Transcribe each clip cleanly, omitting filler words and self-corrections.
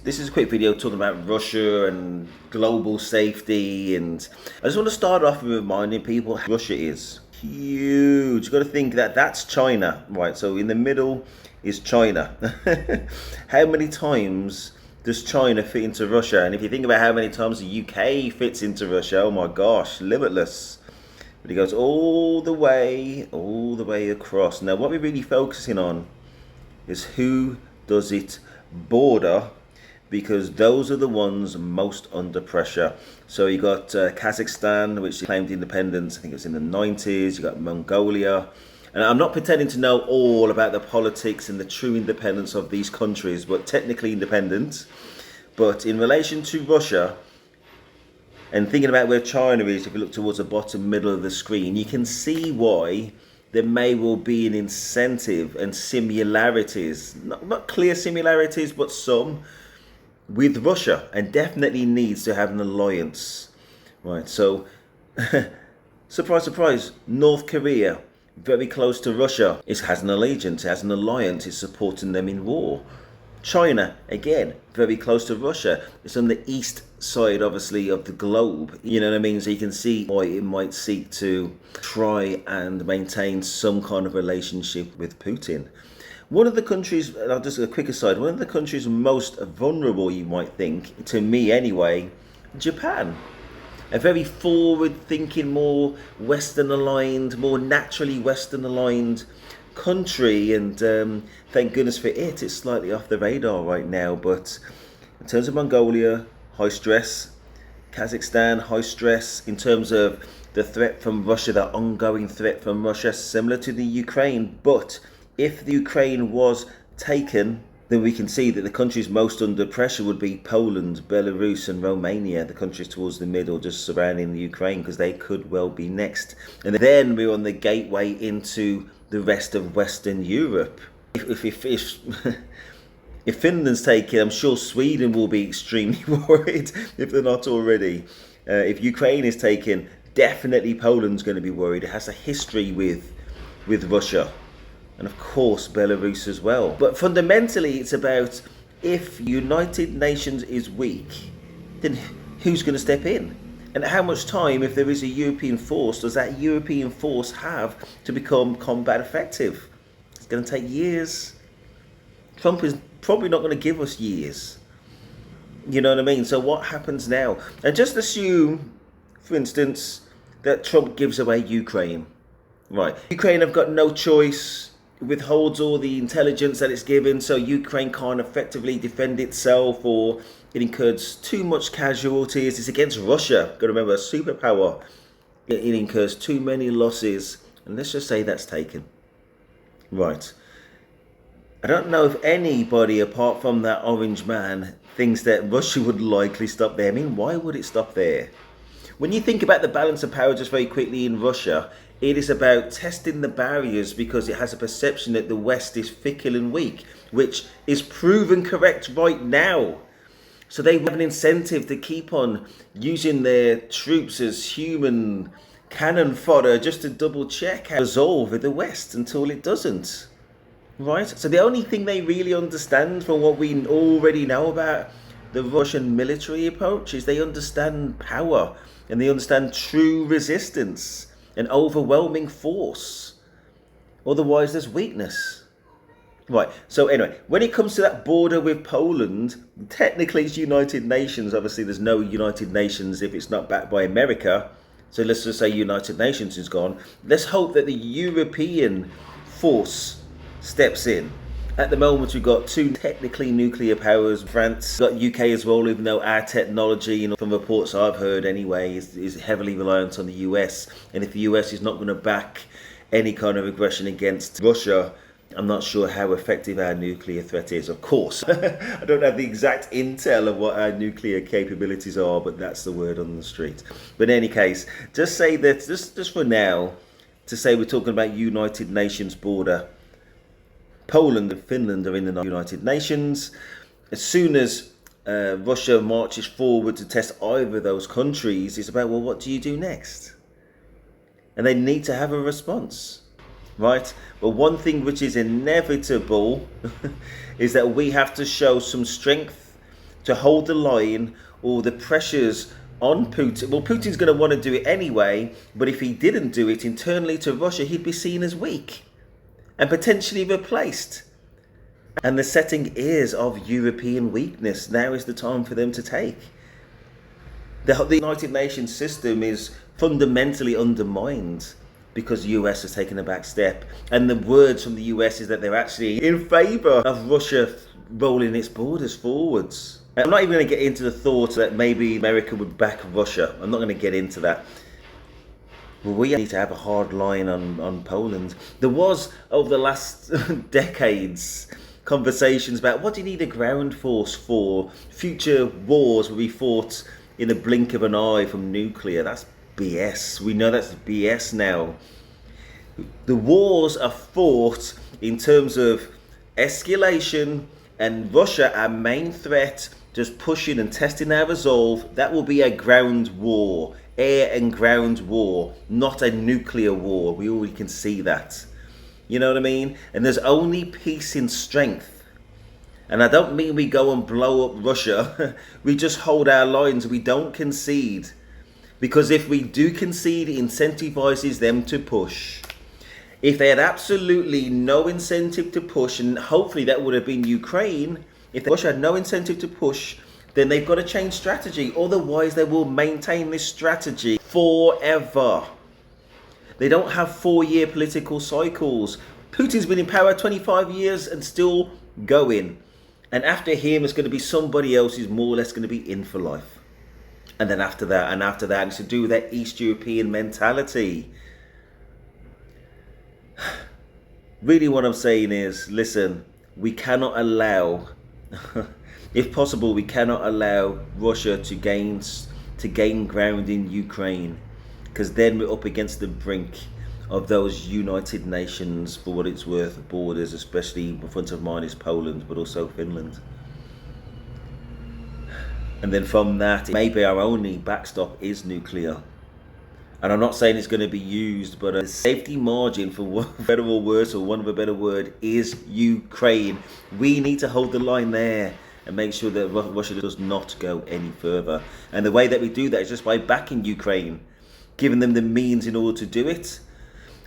This is a quick video talking about Russia and global safety, and I just want to start off with reminding people how Russia is huge. You've got to think that that's China, right? So in the middle is China. How many times does China fit into Russia? And if you think about how many times the UK fits into Russia, oh my gosh, limitless. But it goes all the way across. Now, what we're really focusing on is who does it border, because those are the ones most under pressure. So you got Kazakhstan, which claimed independence, I think it was in the 90s. You got Mongolia. And I'm not pretending to know all about the politics and the true independence of these countries, but technically independent. But in relation to Russia, and thinking about where China is, if you look towards the bottom middle of the screen, you can see why there may well be an incentive and similarities, not clear similarities, but some, with Russia, and definitely needs to have an alliance. Right, so, surprise, surprise, North Korea, very close to Russia, it has an allegiance, it has an alliance, it's supporting them in war. China, again, very close to Russia. It's on the east side, obviously, of the globe. You know what I mean? So you can see why it might seek to try and maintain some kind of relationship with Putin. One of the countries, I'll just a quick aside, one of the countries most vulnerable, you might think, to me anyway, Japan. A very forward-thinking, more Western-aligned, more naturally Western-aligned country, and thank goodness for it, it's slightly off the radar right now. But in terms of Mongolia, high stress. Kazakhstan, high stress. In terms of the threat from Russia, the ongoing threat from Russia, similar to the Ukraine. But if the Ukraine was taken, then we can see that the countries most under pressure would be Poland, Belarus and Romania, the countries towards the middle just surrounding the Ukraine, because they could well be next. And then we're on the gateway into the rest of Western Europe. If Finland's taken, I'm sure Sweden will be extremely worried if they're not already. If Ukraine is taken, definitely Poland's going to be worried. It has a history with Russia. And of course Belarus as well. But fundamentally it's about, if United Nations is weak, then who's going to step in? And how much time, if there is a European force, does that European force have to become combat effective? It's going to take years. Trump is probably not going to give us years. You know what I mean? So what happens now? And just assume, for instance, that Trump gives away Ukraine. Right. Ukraine have got no choice, withholds all the intelligence that it's given, so Ukraine can't effectively defend itself, or it incurs too much casualties. It's against Russia. Got to remember, a superpower. It incurs too many losses, and let's just say that's taken. Right. I don't know if anybody apart from that orange man thinks that Russia would likely stop there. I mean, why would it stop there? When you think about the balance of power just very quickly in Russia, it is about testing the barriers, because it has a perception that the West is fickle and weak, which is proven correct right now. So they have an incentive to keep on using their troops as human cannon fodder, just to double check how resolve with the West until it doesn't. Right? So the only thing they really understand from what we already know about the Russian military approach is they understand power, and they understand true resistance and overwhelming force. Otherwise there's weakness. Right, so anyway, when it comes to that border with Poland, technically it's United Nations. Obviously there's no United Nations if it's not backed by America. So let's just say United Nations is gone. Let's hope that the European force steps in. At the moment we've got two technically nuclear powers. France, got UK as well, even though our technology, you know, from reports I've heard anyway, is heavily reliant on the US. And if the US is not going to back any kind of aggression against Russia, I'm not sure how effective our nuclear threat is. Of course, I don't have the exact intel of what our nuclear capabilities are, but that's the word on the street. But in any case, just say that, just for now, to say we're talking about United Nations border. Poland and Finland are in the United Nations. As soon as Russia marches forward to test either of those countries, it's about, well, what do you do next? And they need to have a response, right? But one thing which is inevitable is that we have to show some strength to hold the line, or the pressures on Putin. Well, Putin's going to want to do it anyway, but if he didn't do it internally to Russia, he'd be seen as weak and potentially replaced. And the setting is of European weakness. Now is the time for them to take. The United Nations system is fundamentally undermined because the US has taken a back step. And the words from the US is that they're actually in favour of Russia rolling its borders forwards. I'm not even going to get into the thought that maybe America would back Russia. I'm not going to get into that. Well, we need to have a hard line on Poland. There was, over the last decades, conversations about what do you need a ground force for? Future wars will be fought in a blink of an eye from nuclear. That's BS. We know that's BS now. The wars are fought in terms of escalation, and Russia, our main threat, just pushing and testing our resolve. That will be a ground war, air and ground war, not a nuclear war. We already can see that. You know what I mean? And there's only peace in strength. And I don't mean we go and blow up Russia. We just hold our lines. We don't concede. Because if we do concede, it incentivizes them to push. If they had absolutely no incentive to push, and hopefully that would have been Ukraine, if Russia had no incentive to push, then they've got to change strategy. Otherwise, they will maintain this strategy forever. They don't have 4-year political cycles. Putin's been in power 25 years and still going. And after him, it's going to be somebody else who's more or less going to be in for life. And then after that, it's to do with that East European mentality. Really what I'm saying is, listen, we cannot allow, if possible, we cannot allow Russia to gain ground in Ukraine. Because then we're up against the brink of those United Nations, for what it's worth, borders, especially in front of mine is Poland, but also Finland. And then from that, maybe our only backstop is nuclear. And I'm not saying it's going to be used, but a safety margin, for one of a better word, or one of a better word, is Ukraine. We need to hold the line there and make sure that Russia does not go any further. And the way that we do that is just by backing Ukraine, giving them the means in order to do it.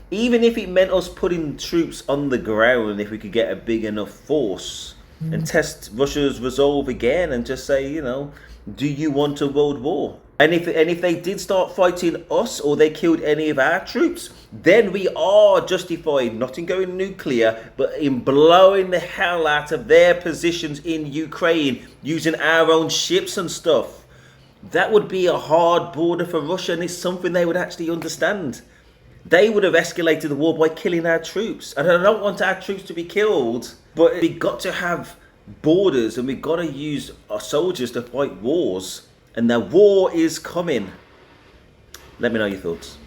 Even if it meant us putting troops on the ground, if we could get a big enough force and test Russia's resolve again and just say, you know, do you want a world war? And if they did start fighting us, or they killed any of our troops, then we are justified not in going nuclear, but in blowing the hell out of their positions in Ukraine, using our own ships and stuff. That would be a hard border for Russia, and it's something they would actually understand. They would have escalated the war by killing our troops. And I don't want our troops to be killed, but we've got to have borders, and we've got to use our soldiers to fight wars. And the war is coming. Let me know your thoughts.